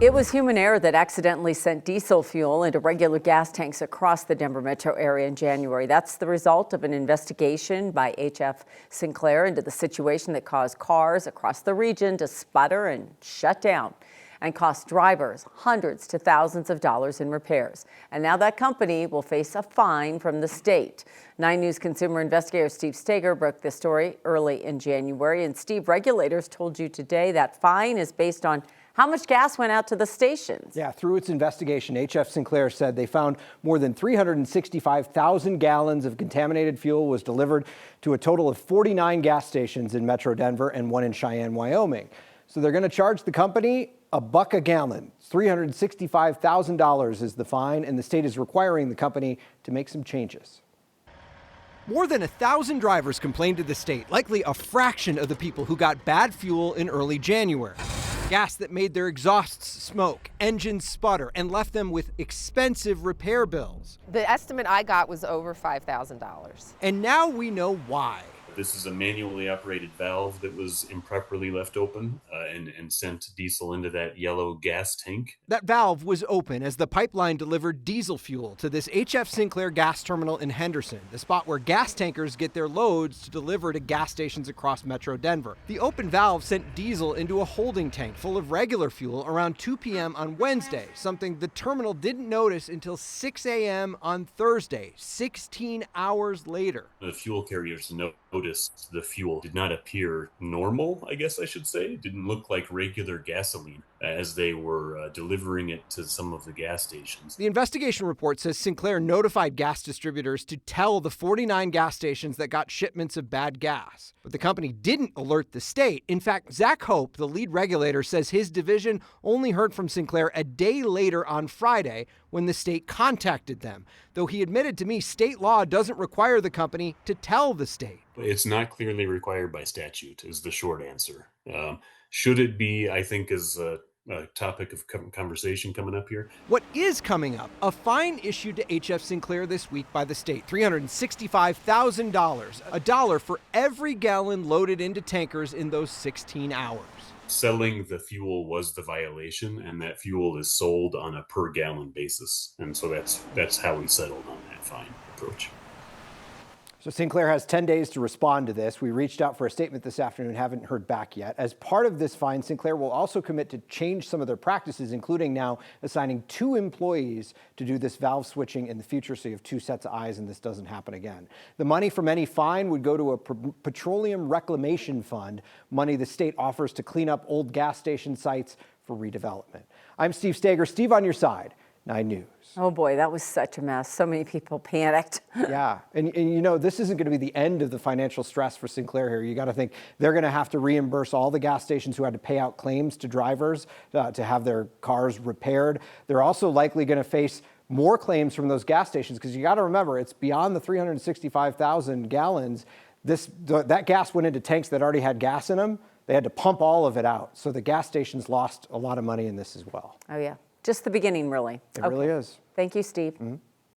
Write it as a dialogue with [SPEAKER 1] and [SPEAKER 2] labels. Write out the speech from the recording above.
[SPEAKER 1] It was human error that accidentally sent diesel fuel into regular gas tanks across the Denver metro area in January. That's the result of an investigation by HF Sinclair into the situation that caused cars across the region to sputter and shut down and cost drivers hundreds to thousands of dollars in repairs. And now that company will face a fine from the state. 9 News consumer investigator Steve Steger broke this story early in January. And Steve, regulators told you today that fine is based on how much gas went out to the stations.
[SPEAKER 2] Yeah, through its investigation, HF Sinclair said they found more than 365,000 gallons of contaminated fuel was delivered to a total of 49 gas stations in Metro Denver and one in Cheyenne, Wyoming. So they're going to charge the company $1 a gallon. $365,000 is the fine, and the state is requiring the company to make some changes. More than 1,000 drivers complained to the state, likely a fraction of the people who got bad fuel in early January. Gas that made their exhausts smoke, engines sputter, and left them with expensive repair bills.
[SPEAKER 3] The estimate I got was over $5,000.
[SPEAKER 2] And now we know why.
[SPEAKER 4] This is a manually operated valve that was improperly left open and sent diesel into that yellow gas tank.
[SPEAKER 2] That valve was open as the pipeline delivered diesel fuel to this HF Sinclair gas terminal in Henderson, the spot where gas tankers get their loads to deliver to gas stations across Metro Denver. The open valve sent diesel into a holding tank full of regular fuel around 2 p.m. on Wednesday, something the terminal didn't notice until 6 a.m. on Thursday, 16 hours later.
[SPEAKER 4] The fuel carriers noticed the fuel did not appear normal, I guess I should say. It didn't look like regular gasoline as they were delivering it to some of the gas stations.
[SPEAKER 2] The investigation report says Sinclair notified gas distributors to tell the 49 gas stations that got shipments of bad gas. But the company didn't alert the state. In fact, Zach Hope, the lead regulator, says his division only heard from Sinclair a day later on Friday when the state contacted them. Though he admitted to me state law doesn't require the company to tell the state.
[SPEAKER 4] It's not clearly required by statute, is the short answer. Should it be, I think, is a topic of conversation coming up here.
[SPEAKER 2] What is coming up? A fine issued to HF Sinclair this week by the state, $365,000, $1 for every gallon loaded into tankers in those 16 hours.
[SPEAKER 4] Selling the fuel was the violation, and that fuel is sold on a per gallon basis. And so that's how we settled on that fine approach.
[SPEAKER 2] So Sinclair has 10 days to respond to this. We reached out for a statement this afternoon, haven't heard back yet. As part of this fine, Sinclair will also commit to change some of their practices, including now assigning 2 employees to do this valve switching in the future, so you have 2 sets of eyes and this doesn't happen again. The money from any fine would go to a petroleum reclamation fund, money the state offers to clean up old gas station sites for redevelopment. I'm Steve Steger. Steve on your side, 9 News.
[SPEAKER 1] Oh boy, that was such a mess. So many people panicked.
[SPEAKER 2] Yeah, and you know, this isn't going to be the end of the financial stress for Sinclair here. You got to think they're going to have to reimburse all the gas stations who had to pay out claims to drivers to have their cars repaired. They're also likely going to face more claims from those gas stations because you got to remember, it's beyond the 365,000 gallons. That gas went into tanks that already had gas in them. They had to pump all of it out. So the gas stations lost a lot of money in this as well.
[SPEAKER 1] Oh yeah, just the beginning really.
[SPEAKER 2] It really is.
[SPEAKER 1] Thank you, Steve.
[SPEAKER 2] Mm-hmm.